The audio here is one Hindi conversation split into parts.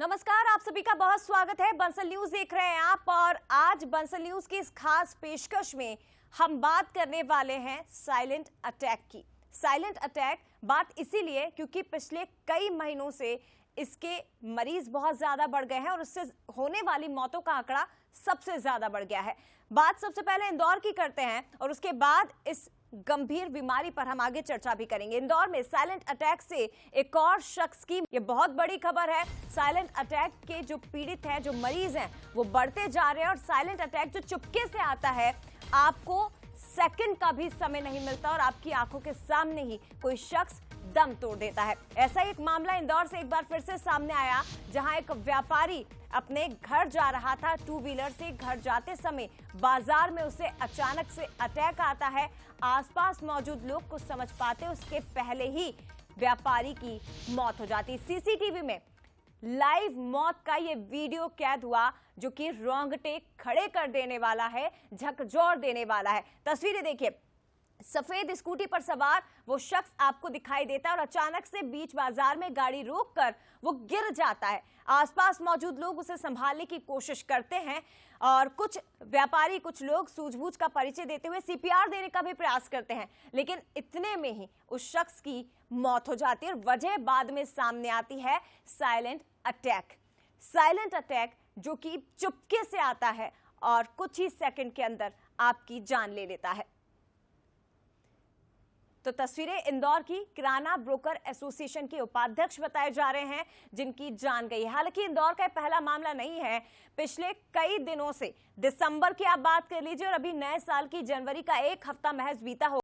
नमस्कार, आप सभी का बहुत स्वागत है। बंसल न्यूज देख रहे हैं आप और आज बंसल न्यूज की इस खास पेशकश में हम बात करने वाले हैं साइलेंट अटैक की। साइलेंट अटैक बात इसीलिए क्योंकि पिछले कई महीनों से इसके मरीज बहुत ज्यादा बढ़ गए हैं और उससे होने वाली मौतों का आंकड़ा सबसे ज्यादा बढ़ गया है। बात सबसे पहले इंदौर की करते हैं और उसके बाद इस गंभीर बीमारी पर हम आगे चर्चा भी करेंगे। इंदौर में साइलेंट अटैक से एक और शख्स की ये बहुत बड़ी खबर है। साइलेंट अटैक के जो पीड़ित हैं, जो मरीज हैं, वो बढ़ते जा रहे हैं और साइलेंट अटैक जो चुपके से आता है, आपको सेकंड का भी समय नहीं मिलता और आपकी आंखों के सामने ही कोई शख्स दम तोड़ देता है। ऐसा एक मामला इंदौर से एक बार फिर से सामने आया, जहां एक व्यापारी अपने घर जा रहा था। टू व्हीलर से घर जाते समय बाजार में उसे अचानक से अटैक आता है। आसपास मौजूद लोग कुछ समझ पाते उसके पहले ही व्यापारी की मौत हो जाती। सीसीटीवी में लाइव मौत का ये वीडियो कैद हुआ, जो कि रोंगटे खड़े कर देने वाला है, झकझोर देने वाला है। तस्वीरें देखिए, सफेद स्कूटी पर सवार वो शख्स आपको दिखाई देता है और अचानक से बीच बाजार में गाड़ी रोककर वो गिर जाता है। आसपास मौजूद लोग उसे संभालने की कोशिश करते हैं और कुछ व्यापारी, कुछ लोग सूझबूझ का परिचय देते हुए सीपीआर देने का भी प्रयास करते हैं, लेकिन इतने में ही उस शख्स की मौत हो जाती है और वजह बाद में सामने आती है साइलेंट अटैक। साइलेंट अटैक जो कि चुपके से आता है और कुछ ही सेकंड के अंदर आपकी जान ले लेता है। तो तस्वीरें इंदौर की किराना ब्रोकर एसोसिएशन के उपाध्यक्ष बताए जा रहे हैं, जिनकी जान गई। हालांकि इंदौर का पहला मामला नहीं है, पिछले कई दिनों से दिसंबर की आप बात कर लीजिए और अभी नए साल की जनवरी का एक हफ्ता महज बीता हो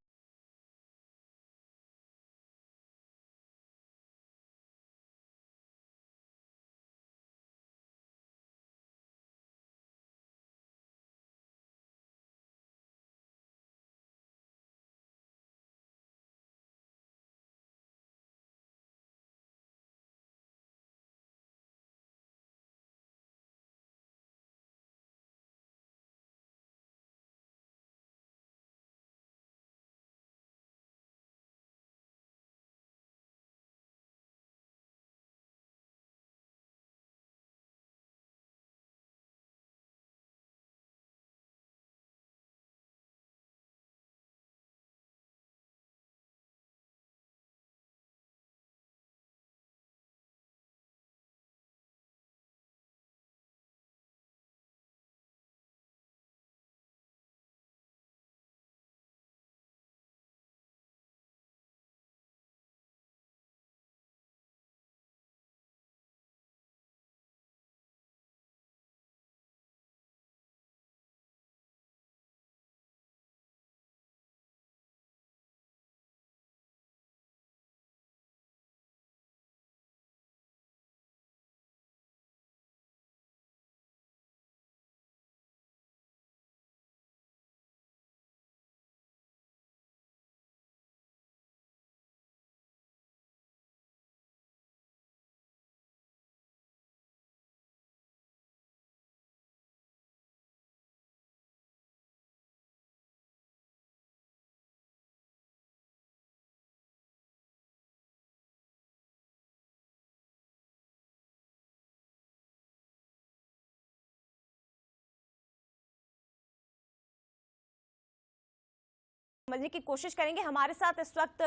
समझने की कोशिश करेंगे। हमारे साथ इस वक्त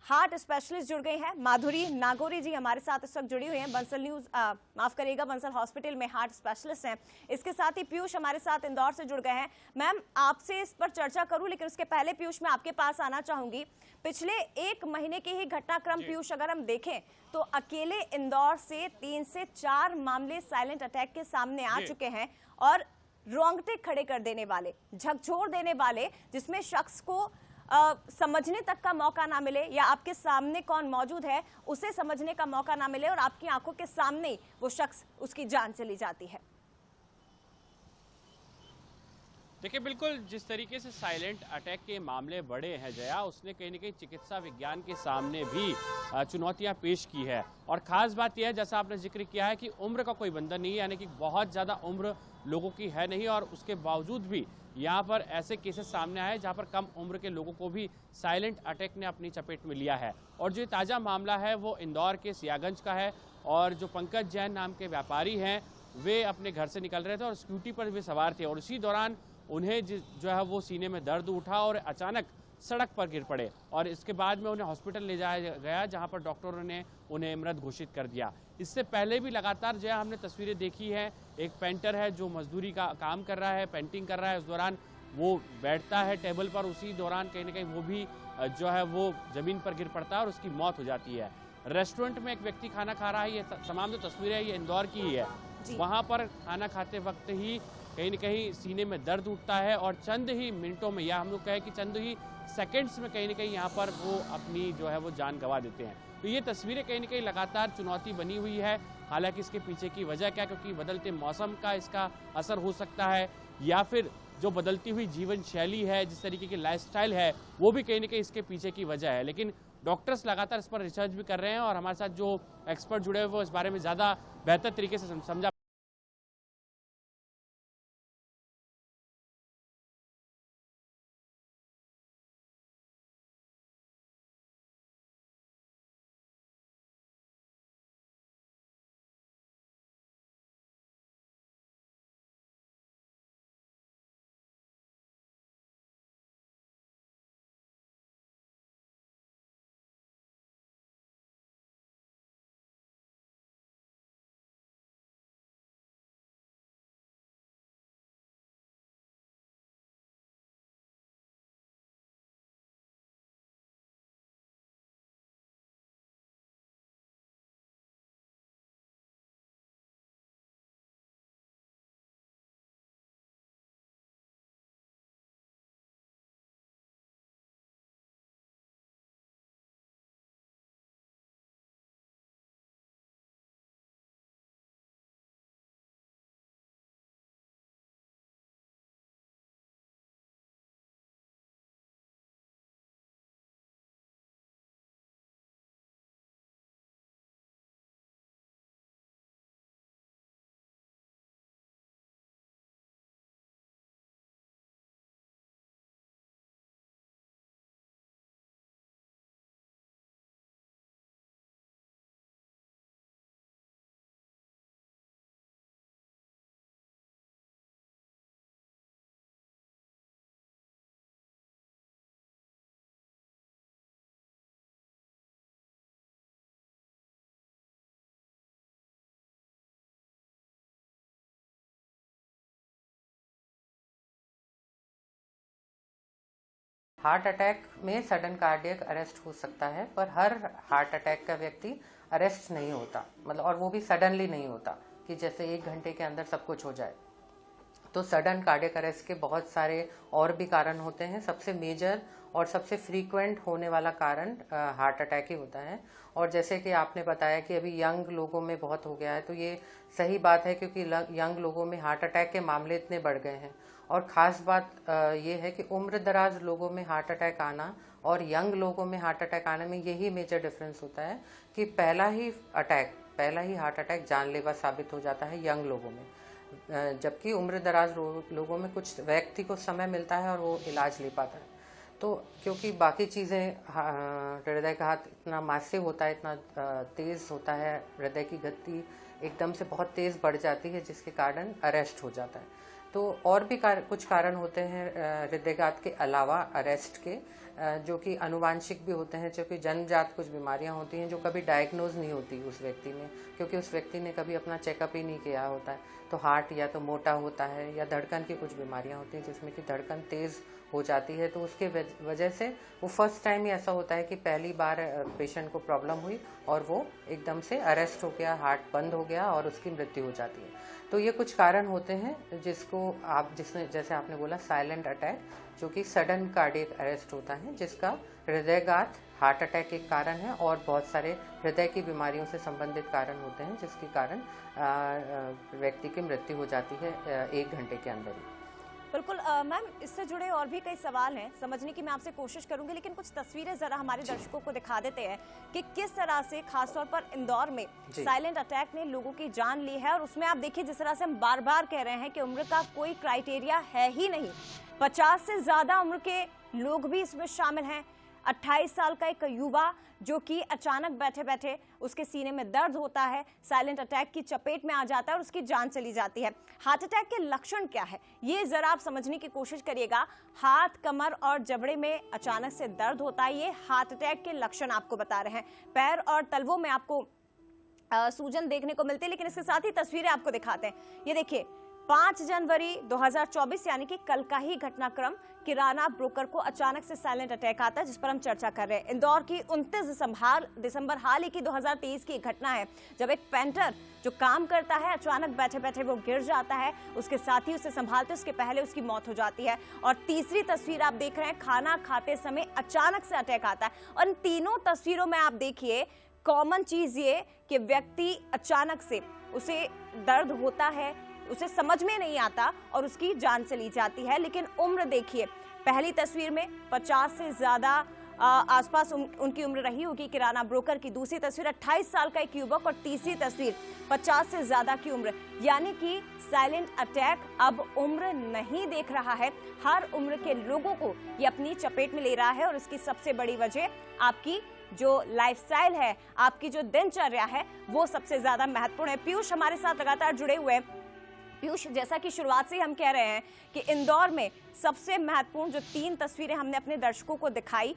हार्ट स्पेशलिस्ट जुड़ गई हैं, माधुरी नागौरी जी हमारे साथ इस वक्त जुड़ी हुई हैं। बंसल न्यूज माफ करिएगा, बंसल हॉस्पिटल में हार्ट स्पेशलिस्ट हैं। इसके साथ ही पीयूष हमारे साथ इंदौर से जुड़ गए हैं। मैम, आपसे इस पर चर्चा करूं, लेकिन उसके पहले पीयूष मैं आपके पास आना चाहूंगी। पिछले एक महीने के ही घटनाक्रम पीयूष अगर हम देखें तो अकेले इंदौर से 3 से 4 मामले साइलेंट अटैक के सामने आ चुके हैं और रोंगटे खड़े कर देने वाले, झकझोर देने वाले, जिसमें शख्स को समझने तक का मौका ना मिले या आपके सामने कौन मौजूद है उसे समझने का मौका ना मिले और आपकी आंखों के सामने वो शख्स, उसकी जान चली जाती है। देखिए, बिल्कुल जिस तरीके से साइलेंट अटैक के मामले बढ़े हैं जया, उसने कहीं न कहीं चिकित्सा विज्ञान के सामने भी चुनौतियां पेश की है। और ख़ास बात यह है, जैसा आपने जिक्र किया है, कि उम्र का कोई बंधन नहीं है, यानी कि बहुत ज़्यादा उम्र लोगों की है नहीं और उसके बावजूद भी यहाँ पर ऐसे केसेस सामने आए जहाँ पर कम उम्र के लोगों को भी साइलेंट अटैक ने अपनी चपेट में लिया है। और जो ताज़ा मामला है वो इंदौर के सियागंज का है और जो पंकज जैन नाम के व्यापारी हैं वे अपने घर से निकल रहे थे और स्कूटी पर वे सवार थे और उसी दौरान उन्हें जो है वो सीने में दर्द उठा और अचानक सड़क पर गिर पड़े और इसके बाद में उन्हें हॉस्पिटल ले जाया गया, जहां पर डॉक्टरों ने उन्हें मृत घोषित कर दिया। इससे पहले भी लगातार जो है हमने तस्वीरें देखी हैं, एक पेंटर है जो मजदूरी का काम कर रहा है, पेंटिंग कर रहा है, उस दौरान वो बैठता है टेबल पर, उसी दौरान कहीं ना कहीं वो भी जो है वो जमीन पर गिर पड़ता है और उसकी मौत हो जाती है। रेस्टोरेंट में एक व्यक्ति खाना खा रहा है, ये तमाम जो तस्वीरें हैं ये इंदौर की ही है। वहां पर खाना खाते वक्त ही कहीं न कहीं सीने में दर्द उठता है और चंद ही मिनटों में, या हम लोग कहें कि चंद ही सेकंड्स में कहीं न कहीं यहाँ पर वो अपनी जो है वो जान गंवा देते हैं। तो ये तस्वीरें कहीं न कहीं लगातार चुनौती बनी हुई है। हालांकि इसके पीछे की वजह क्या, क्योंकि बदलते मौसम का इसका असर हो सकता है, या फिर जो बदलती हुई जीवन शैली है, जिस तरीके की लाइफस्टाइल है, वो भी कहीं न कहीं इसके पीछे की वजह है। लेकिन डॉक्टर्स लगातार इस पर रिसर्च भी कर रहे हैं और हमारे साथ जो एक्सपर्ट जुड़े हुए वो इस बारे में ज़्यादा बेहतर तरीके से समझा। हार्ट अटैक में सडन कार्डियक अरेस्ट हो सकता है, पर हर हार्ट अटैक का व्यक्ति अरेस्ट नहीं होता, मतलब, और वो भी सडनली नहीं होता कि जैसे 1 घंटे के अंदर सब कुछ हो जाए। तो सडन कार्डियक अरेस्ट के बहुत सारे और भी कारण होते हैं। सबसे मेजर और सबसे फ्रीक्वेंट होने वाला कारण हार्ट अटैक ही होता है। और जैसे कि आपने बताया कि अभी यंग लोगों में बहुत हो गया है, तो ये सही बात है, क्योंकि यंग लोगों में हार्ट अटैक के मामले इतने बढ़ गए हैं। और ख़ास बात ये है कि उम्र दराज लोगों में हार्ट अटैक आना और यंग लोगों में हार्ट अटैक आने में यही मेजर डिफरेंस होता है कि पहला ही हार्ट अटैक जानलेवा साबित हो जाता है यंग लोगों में, जबकि उम्र दराज लोगों में कुछ व्यक्ति को समय मिलता है और वो इलाज ले पाता है। तो क्योंकि बाकी चीज़ें, हृदयघात इतना मासिव होता है, इतना तेज़ होता है, हृदय की गति एकदम से बहुत तेज़ बढ़ जाती है, जिसके कारण अरेस्ट हो जाता है। तो और भी कुछ कारण होते हैं हृदयघात के अलावा अरेस्ट के, जो कि अनुवांशिक भी होते हैं, जो कि जन्मजात कुछ बीमारियां होती हैं जो कभी डायग्नोज नहीं होती उस व्यक्ति में, क्योंकि उस व्यक्ति ने कभी अपना चेकअप ही नहीं किया होता है। तो हार्ट या तो मोटा होता है या धड़कन की कुछ बीमारियां होती हैं जिसमें कि धड़कन तेज़ हो जाती है। तो उसके वजह से वो फर्स्ट टाइम ही ऐसा होता है कि पहली बार पेशेंट को प्रॉब्लम हुई और वो एकदम से अरेस्ट हो गया, हार्ट बंद हो गया और उसकी मृत्यु हो जाती है। तो ये कुछ कारण होते हैं जिसने जैसे आपने बोला साइलेंट अटैक, जो कि सडन कार्डियक अरेस्ट होता है, जिसका हृदयघात हार्ट अटैक एक कारण है और बहुत सारे हृदय की बीमारियों से संबंधित कारण होते हैं, जिसके कारण व्यक्ति की मृत्यु हो जाती है 1 घंटे के अंदर ही। बिल्कुल मैम, इससे जुड़े और भी कई सवाल हैं समझने की मैं आपसे कोशिश करूंगी, लेकिन कुछ तस्वीरें जरा हमारे दर्शकों को दिखा देते हैं कि किस तरह से खासतौर पर इंदौर में साइलेंट अटैक ने लोगों की जान ली है। और उसमें आप देखिए जिस तरह से हम बार बार कह रहे हैं कि उम्र का कोई क्राइटेरिया है ही नहीं, 50 से ज्यादा उम्र के लोग भी इसमें शामिल हैं, 28 साल का एक युवा जो कि अचानक बैठे बैठे उसके सीने में दर्द होता है, साइलेंट अटैक की चपेट में आ जाता है और उसकी जान चली जाती है। हार्ट अटैक के लक्षण क्या है, ये जरा आप समझने की कोशिश करिएगा। हाथ, कमर और जबड़े में अचानक से दर्द होता है, ये हार्ट अटैक के लक्षण आपको बता रहे हैं। पैर और तलवों में आपको सूजन देखने को मिलती है, लेकिन इसके साथ ही तस्वीरें आपको दिखाते हैं। ये देखिए, 5 जनवरी 2024 यानी कि कल का ही घटनाक्रम। किराना ब्रोकर को अचानक से साइलेंट अटैक आता है, जिस पर हम चर्चा कर रहे हैं। इंदौर की 29 दिसंबर हाल ही की 2023 की घटना है, जब एक पेंटर जो काम करता है अचानक बैठे बैठे वो गिर जाता है, उसके साथी उसे संभालते उसके पहले उसकी मौत हो जाती है। और तीसरी तस्वीर आप देख रहे हैं, खाना खाते समय अचानक से अटैक आता है। और इन तीनों तस्वीरों में आप देखिए कॉमन चीज ये कि व्यक्ति अचानक से उसे दर्द होता है, उसे समझ में नहीं आता और उसकी जान चली जाती है। लेकिन उम्र देखिए, पहली तस्वीर में 50 से ज्यादा आसपास उनकी उम्र रही होगी किराना ब्रोकर की। दूसरी तस्वीर 28 साल का एक युवक और तीसरी तस्वीर 50 से ज्यादा की उम्र। यानी कि साइलेंट अटैक अब उम्र नहीं देख रहा है, हर उम्र के लोगों को ये अपनी चपेट में ले रहा है। और इसकी सबसे बड़ी वजह आपकी जो लाइफस्टाइल है, आपकी जो दिनचर्या है, वो सबसे ज्यादा महत्वपूर्ण है। पीयूष हमारे साथ लगातार जुड़े हुए हैं। पीयूष, जैसा कि शुरुआत से हम कह रहे हैं कि इंदौर में सबसे महत्वपूर्ण जो 3 तस्वीरें हमने अपने दर्शकों को दिखाई,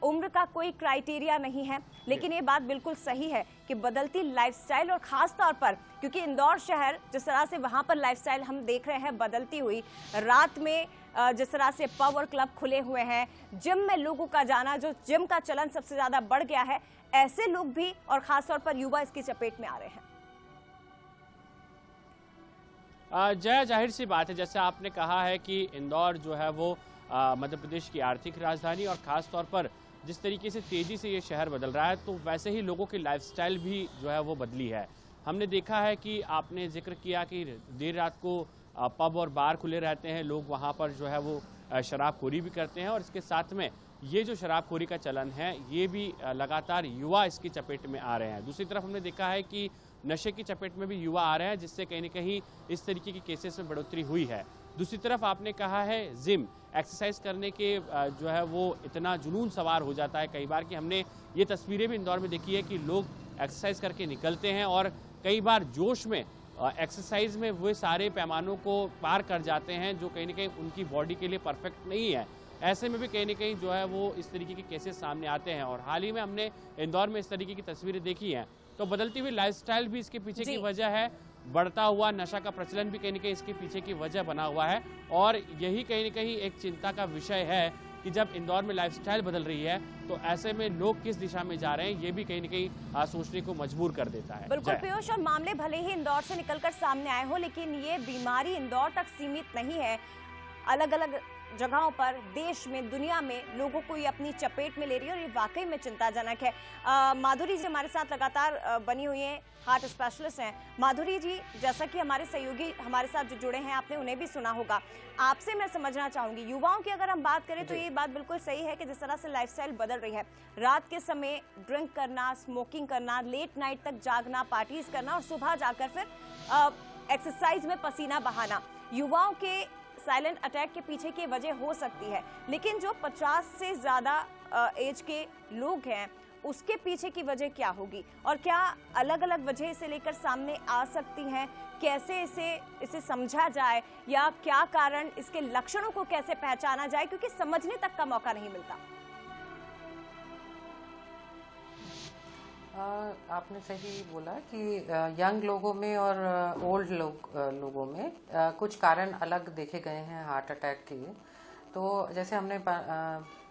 उम्र का कोई क्राइटेरिया नहीं है, लेकिन ये बात बिल्कुल सही है कि बदलती लाइफस्टाइल और खास तौर पर क्योंकि इंदौर शहर जिस तरह से वहां पर लाइफस्टाइल हम देख रहे हैं बदलती हुई, रात में जिस तरह से पब और क्लब खुले हुए हैं, जिम में लोगों का जाना, जो जिम का चलन सबसे ज्यादा बढ़ गया है, ऐसे लोग भी और खासतौर पर युवा इसकी चपेट में आ रहे हैं। जया, जाहिर सी बात है, जैसे आपने कहा है कि इंदौर जो है वो मध्य प्रदेश की आर्थिक राजधानी और ख़ास तौर पर जिस तरीके से तेज़ी से ये शहर बदल रहा है, तो वैसे ही लोगों की लाइफस्टाइल भी जो है वो बदली है। हमने देखा है कि आपने जिक्र किया कि देर रात को पब और बार खुले रहते हैं, लोग वहाँ पर जो है वो शराबखोरी भी करते हैं और इसके साथ में ये जो शराबखोरी का चलन है ये भी लगातार युवा इसकी चपेट में आ रहे हैं। दूसरी तरफ हमने देखा है कि नशे की चपेट में भी युवा आ रहे हैं, जिससे कहीं न कहीं इस तरीके की केसेस में बढ़ोतरी हुई है। दूसरी तरफ आपने कहा है जिम, एक्सरसाइज करने के जो है वो इतना जुनून सवार हो जाता है कई बार कि हमने ये तस्वीरें भी इंदौर में देखी है कि लोग एक्सरसाइज करके निकलते हैं और कई बार जोश में एक्सरसाइज में वो सारे पैमानों को पार कर जाते हैं जो कहीं न कहीं उनकी बॉडी के लिए परफेक्ट नहीं है। ऐसे में भी कहीं न कहीं जो है वो इस तरीके के केसेस सामने आते हैं और हाल ही में हमने इंदौर में इस तरीके की तस्वीरें देखी हैं। तो बदलती हुई लाइफस्टाइल भी इसके पीछे की वजह है, बढ़ता हुआ नशा का प्रचलन भी कहीं न कहीं इसके पीछे की वजह बना हुआ है और यही कहीं न कहीं एक चिंता का विषय है कि जब इंदौर में लाइफस्टाइल बदल रही है तो ऐसे में लोग किस दिशा में जा रहे हैं, ये भी कहीं न कहीं सोचने को मजबूर कर देता है। बिल्कुल पीयूष, और मामले भले ही इंदौर से निकलकर सामने आए हो, लेकिन ये बीमारी इंदौर तक सीमित नहीं है। अलग अलग जगहों पर देश में, दुनिया में लोगों को ये अपनी चपेट में ले रही है और ये वाकई में चिंताजनक है। माधुरी जी हमारे साथ लगातार बनी हुई हैं, हार्ट स्पेशलिस्ट हैं। माधुरी जी, जैसा कि हमारे सहयोगी हमारे साथ जो जुड़े हैं, आपने उन्हें भी सुना होगा, आपसे मैं समझना चाहूंगी, युवाओं की अगर हम बात करें तो ये बात बिल्कुल सही है कि जिस तरह से लाइफस्टाइल बदल रही है, रात के समय ड्रिंक करना, स्मोकिंग करना, लेट नाइट तक जागना, पार्टीज करना और सुबह जाकर फिर एक्सरसाइज में पसीना बहाना, युवाओं के साइलेंट अटैक के पीछे की वजह हो सकती है। लेकिन जो 50 से ज्यादा एज के लोग हैं उसके पीछे की वजह क्या होगी और क्या अलग अलग वजह से लेकर सामने आ सकती हैं? कैसे इसे समझा जाए या क्या कारण, इसके लक्षणों को कैसे पहचाना जाए, क्योंकि समझने तक का मौका नहीं मिलता। आपने सही बोला कि यंग लोगों में और ओल्ड लोगों में कुछ कारण अलग देखे गए हैं हार्ट अटैक के। तो जैसे हमने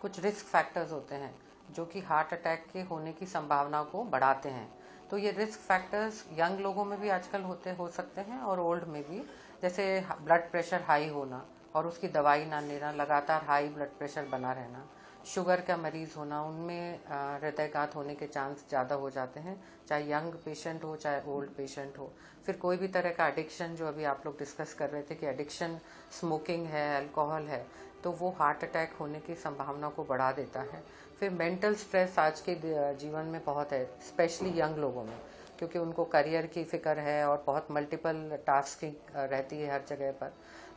कुछ रिस्क फैक्टर्स होते हैं जो कि हार्ट अटैक के होने की संभावना को बढ़ाते हैं। तो ये रिस्क फैक्टर्स यंग लोगों में भी आजकल हो सकते हैं और ओल्ड में भी, जैसे ब्लड प्रेशर हाई होना और उसकी दवाई ना लेना, लगातार हाई ब्लड प्रेशर बना रहना, शुगर का मरीज होना, उनमें हृदयघात होने के चांस ज़्यादा हो जाते हैं, चाहे यंग पेशेंट हो चाहे ओल्ड पेशेंट हो। फिर कोई भी तरह का एडिक्शन, जो अभी आप लोग डिस्कस कर रहे थे कि एडिक्शन स्मोकिंग है, अल्कोहल है, तो वो हार्ट अटैक होने की संभावना को बढ़ा देता है। फिर मेंटल स्ट्रेस आज के जीवन में बहुत है, स्पेशली यंग लोगों में, क्योंकि उनको करियर की फिक्र है और बहुत मल्टीपल टास्किंग रहती है हर जगह पर।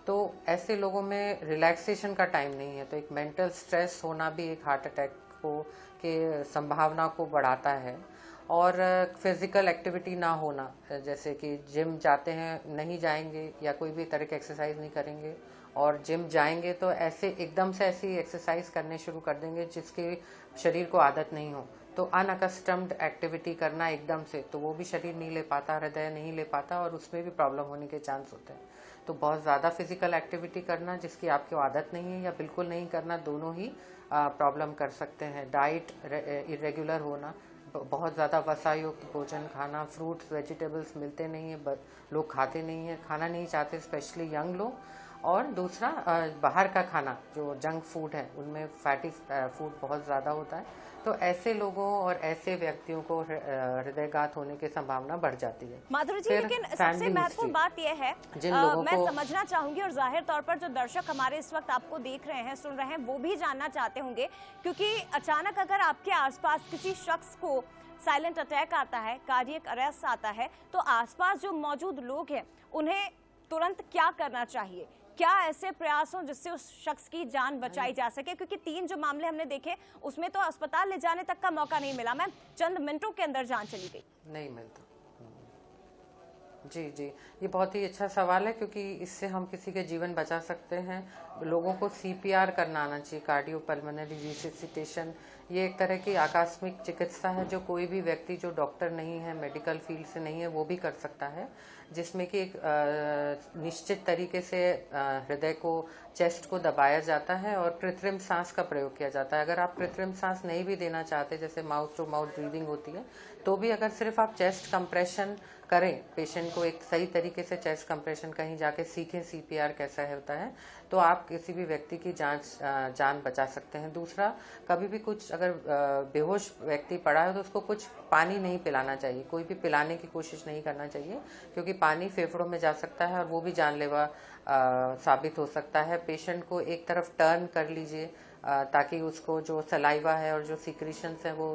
तो ऐसे लोगों में रिलैक्सेशन का टाइम नहीं है, तो एक मेंटल स्ट्रेस होना भी एक हार्ट अटैक को के संभावना को बढ़ाता है। और फिजिकल एक्टिविटी ना होना, जैसे कि जिम जाते हैं नहीं जाएंगे या कोई भी तरह की एक्सरसाइज नहीं करेंगे, और जिम जाएंगे तो ऐसे एकदम से ऐसी एक्सरसाइज करने शुरू कर देंगे जिसके शरीर को आदत नहीं हो, तो अनअकस्टम्ड एक्टिविटी करना एकदम से, तो वो भी शरीर नहीं ले पाता, हृदय नहीं ले पाता, और उसमें भी प्रॉब्लम होने के चांस होते हैं। तो बहुत ज़्यादा फिजिकल एक्टिविटी करना जिसकी आपकी आदत नहीं है या बिल्कुल नहीं करना, दोनों ही प्रॉब्लम कर सकते हैं। डाइट इरेगुलर होना, बहुत ज़्यादा वसायुक्त भोजन खाना, फ्रूट्स वेजिटेबल्स मिलते नहीं है, लोग खाते नहीं हैं, खाना नहीं चाहते, स्पेशली यंग लोग। और दूसरा बाहर का खाना जो जंक फूड है उनमें फैटी फूड बहुत ज़्यादा होता है, तो ऐसे लोगों और ऐसे व्यक्तियों को हृदयघात होने की संभावना बढ़ जाती है। माधुरी जी, फिर लेकिन सबसे family महत्वपूर्ण history। बात यह है, जिन लोगों मैं को समझना चाहूंगी और जाहिर तौर पर जो दर्शक हमारे इस वक्त आपको देख रहे हैं, सुन रहे हैं, वो भी जानना चाहते होंगे, क्योंकि अचानक अगर आपके आसपास किसी शख्स को साइलेंट अटैक आता है, कार्डियक अरेस्ट आता है, तो आसपास जो मौजूद लोग हैं उन्हें तुरंत क्या करना चाहिए? क्या ऐसे प्रयास हों जिससे उस शख्स की जान बचाई जा सके? क्योंकि 3 जो मामले हमने देखे उसमें तो अस्पताल ले जाने तक का मौका नहीं मिला मैम, चंद मिनटों के अंदर जान चली गई। नहीं मिलता। जी जी, ये बहुत ही अच्छा सवाल है, क्योंकि इससे हम किसी के जीवन बचा सकते हैं। लोगों को सीपीआर करना आना चाहिए, कार्डियोपल्मोनरी रिससिटेशन। ये एक तरह की आकस्मिक चिकित्सा है जो कोई भी व्यक्ति जो डॉक्टर नहीं है, मेडिकल फील्ड से नहीं है, वो भी कर सकता है, जिसमें कि एक निश्चित तरीके से हृदय को, चेस्ट को दबाया जाता है और कृत्रिम सांस का प्रयोग किया जाता है। अगर आप कृत्रिम सांस नहीं भी देना चाहते, जैसे माउथ टू माउथ ब्रीदिंग होती है, तो भी अगर सिर्फ आप चेस्ट कंप्रेशन करें, पेशेंट को एक सही तरीके से चेस्ट कंप्रेशन कहीं जाके सीखें सीपीआर कैसा होता है, तो आप किसी भी व्यक्ति की जान बचा सकते हैं। दूसरा, कभी भी कुछ अगर बेहोश व्यक्ति पड़ा है तो उसको कुछ पानी नहीं पिलाना चाहिए, कोई भी पिलाने की कोशिश नहीं करना चाहिए, क्योंकि पानी फेफड़ों में जा सकता है और वो भी जानलेवा साबित हो सकता है। पेशेंट को एक तरफ टर्न कर लीजिए ताकि उसको जो सलाइवा है और जो सिक्रीशंस है वो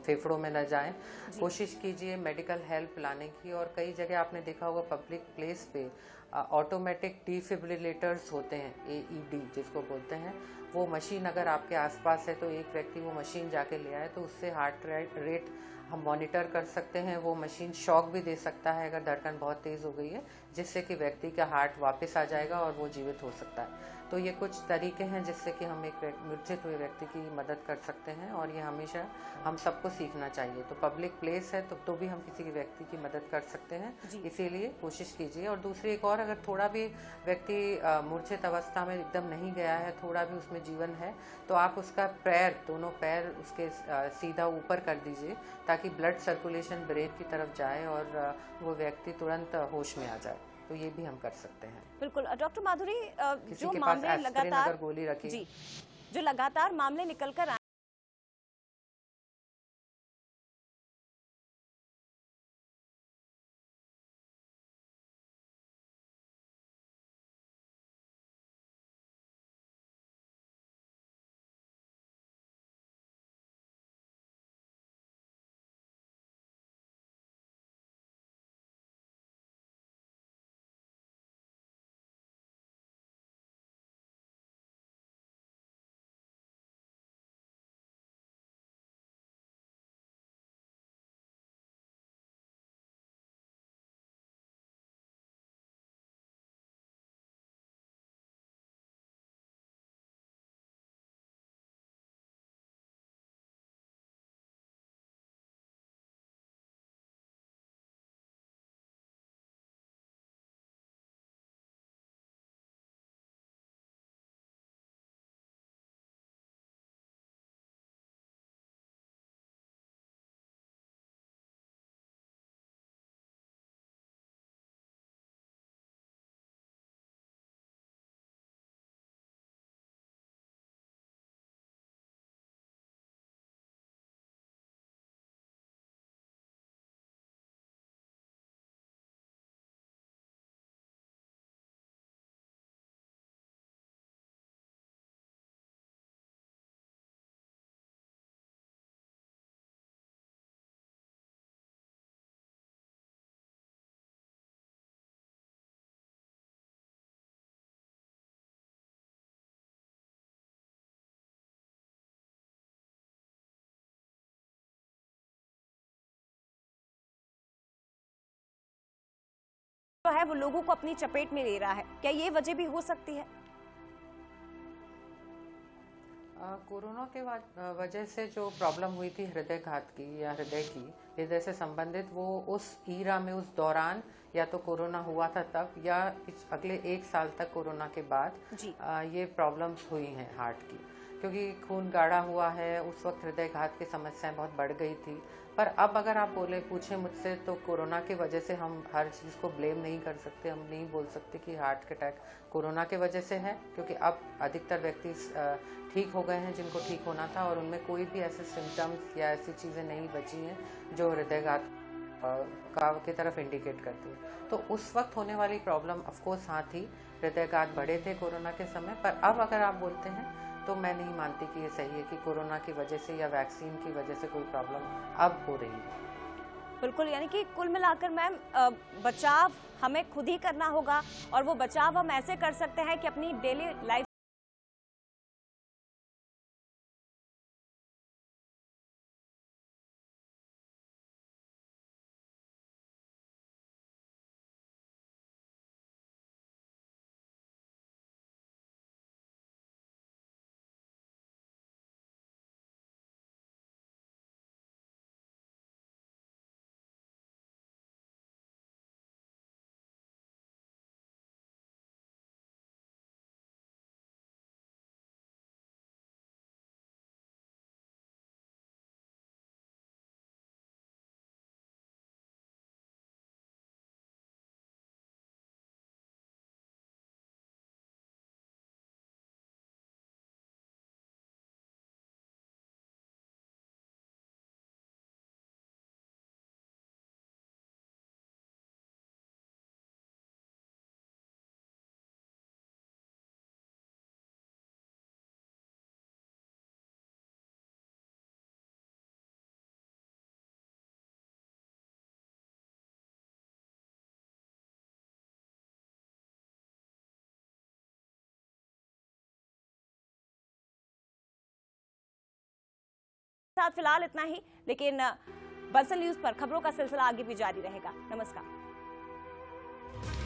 फेफड़ों में न जाएं। कोशिश कीजिए मेडिकल हेल्प लाने की। और कई जगह आपने देखा होगा पब्लिक प्लेस पे ऑटोमेटिक डिफिब्रिलेटर्स होते हैं, AED जिसको बोलते हैं, वो मशीन अगर आपके आसपास है तो एक व्यक्ति वो मशीन जाके ले आए, तो उससे हार्ट रेट हम मॉनिटर कर सकते हैं। वो मशीन शॉक भी दे सकता है अगर धड़कन बहुत तेज़ हो गई है, जिससे कि व्यक्ति का हार्ट वापस आ जाएगा और वो जीवित हो सकता है। तो ये कुछ तरीके हैं जिससे कि हम एक मूर्छित हुए व्यक्ति की मदद कर सकते हैं, और ये हमेशा हम सबको सीखना चाहिए। तो पब्लिक प्लेस है तो भी हम किसी व्यक्ति की मदद कर सकते हैं, इसीलिए कोशिश कीजिए। और दूसरी एक और, अगर थोड़ा भी व्यक्ति मूर्छित अवस्था में एकदम नहीं गया है, थोड़ा भी उसमें जीवन है, तो आप उसका पैर, दोनों पैर उसके सीधा ऊपर कर दीजिए ताकि ब्लड सर्कुलेशन ब्रेन की तरफ जाए और वो व्यक्ति तुरंत होश में आ जाए। तो ये भी हम कर सकते हैं। बिल्कुल डॉक्टर माधुरी, किसी जो के पास मामले एस्पिरिन लगातार अगर गोली रखी, जी, जो लगातार मामले निकल कर जो है वो लोगों को अपनी चपेट में ले रहा है, क्या ये वजह भी हो सकती है? कोरोना के वजह से जो प्रॉब्लम हुई थी हृदयघात की या हृदय से संबंधित, वो उस ईरा में, उस दौरान या तो कोरोना हुआ था तब या इस अगले 1 साल तक कोरोना के बाद जी। ये प्रॉब्लम्स हुई हैं हार्ट की, क्योंकि खून गाढ़ा हुआ है। उस वक्त हृदयघात की समस्याएं बहुत बढ़ गई थी। पर अब अगर आप पूछें मुझसे, तो कोरोना की वजह से हम हर चीज़ को ब्लेम नहीं कर सकते। हम नहीं बोल सकते कि हार्ट अटैक कोरोना की वजह से है, क्योंकि अब अधिकतर व्यक्ति ठीक हो गए हैं जिनको ठीक होना था, और उनमें कोई भी ऐसे सिम्टम्स या ऐसी चीज़ें नहीं बची हैं जो हृदयघात की तरफ इंडिकेट करती है। तो उस वक्त होने वाली प्रॉब्लम ऑफकोर्स हाँ थी, हृदयघात बढ़े थे कोरोना के समय। पर अब अगर आप बोलते हैं तो मैं नहीं मानती कि ये सही है कि कोरोना की वजह से या वैक्सीन की वजह से कोई प्रॉब्लम अब हो रही है। बिल्कुल, यानी कि कुल मिलाकर मैम बचाव हमें खुद ही करना होगा, और वो बचाव हम ऐसे कर सकते हैं कि अपनी डेली लाइफ साथ फिलहाल इतना ही, लेकिन बंसल न्यूज पर खबरों का सिलसिला आगे भी जारी रहेगा। नमस्कार।